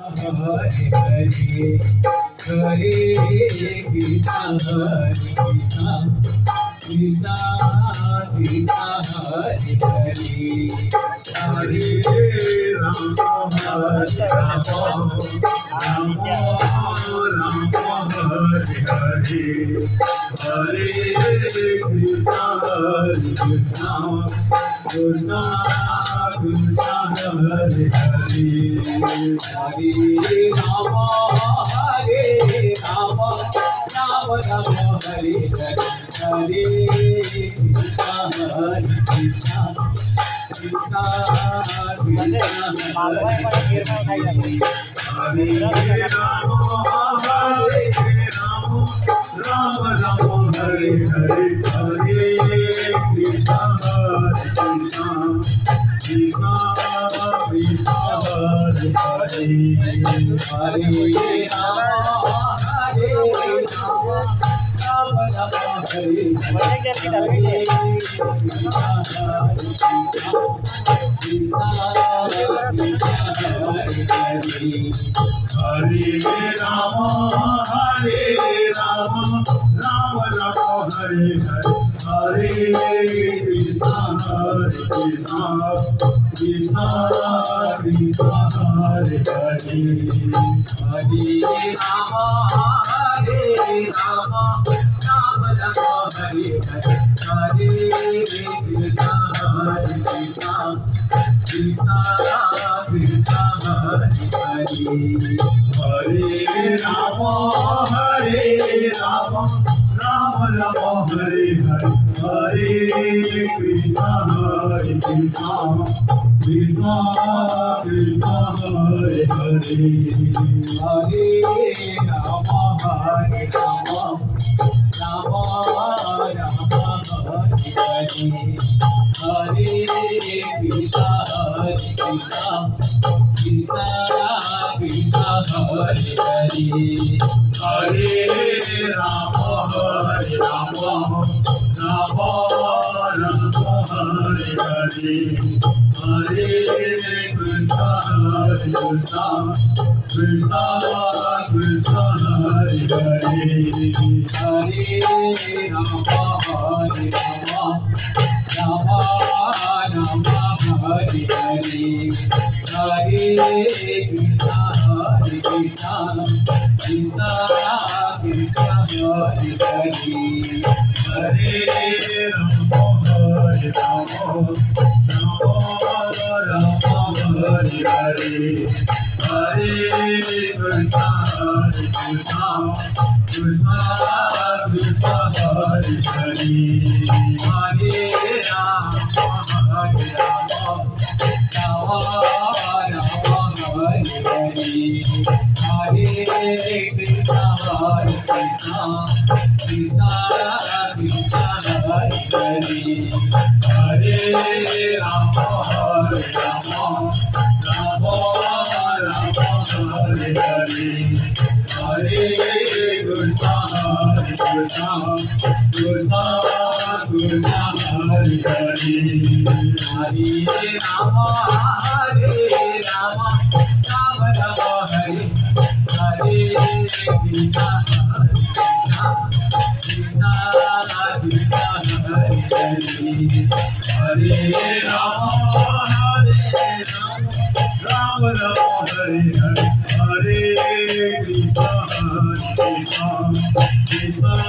Hare Hare Hare Krishna Hare Krishna Krishna Krishna Hare Hare Hare Ram Hare Ram Ram Ram Hare Hare Hare Krishna Krishna Krishna Krishna Hare Hare Hare Ram Ram Ram Hare Hare Hare Krishna Krishna Krishna Krishna Hare Ram Ram Ram Hare Hare Hare Krishna Krishna Krishna Krishna Hare Hare Hare Ram Ram Ram Hare Hare Hare Ram Ram Ram Hare Hare Hare Krishna Krishna Krishna Krishna Hare Hare Hare Ram Ram Ram Hare Hare Hare Krishna Krishna Krishna Krishna Hare Hare Hare Ram Ram Ram Hare Hare Hare Krishna Krishna Krishna Krishna Hare Hare Hare Ram Ram Ram Ram Hare Hare Krishna Krishna Krishna Krishna Hare Hare Hare Ram Ram Ram Ram Hare Hare Hare Krishna Krishna Krishna Krishna Hare Hare Hare Ram Ram Ram Hare Hare Hare Krishna Krishna Krishna Krishna Hare Hare Hare Ram Ram Ram Hare Hare Hare Krishna Krishna Krishna Krishna Hare Hare Hare Ram Ram Ram Ram Hare Hare Hare Krishna Krishna Krishna Krishna Hare Hare Hare Ram Ram Ram Ram Hare Hare Hare Krishna Krishna Krishna Krishna Hare Hare Hare Ram Ram Ram Hare Hare Krishna Krishna Krishna Krishna Hare Hare Hare Ram Ram Ram Hare Hare Hare Krishna Krishna Krishna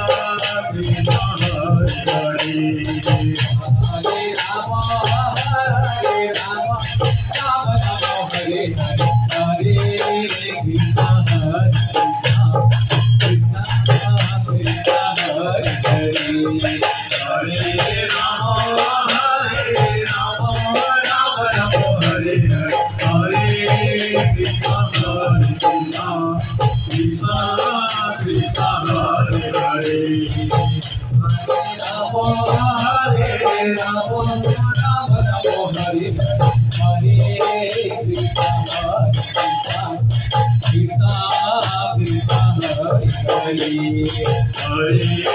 Krishna Hare Hare Hare Ram Ram Ram Hare Hare Hare Krishna Krishna Krishna Krishna Hare Hare Hare Ram Ram Ram Hare Hare Hare Krishna Krishna Krishna Krishna Hare Hare Ram Ram Hare Hare Krishna Krishna Krishna Hare Hare Hare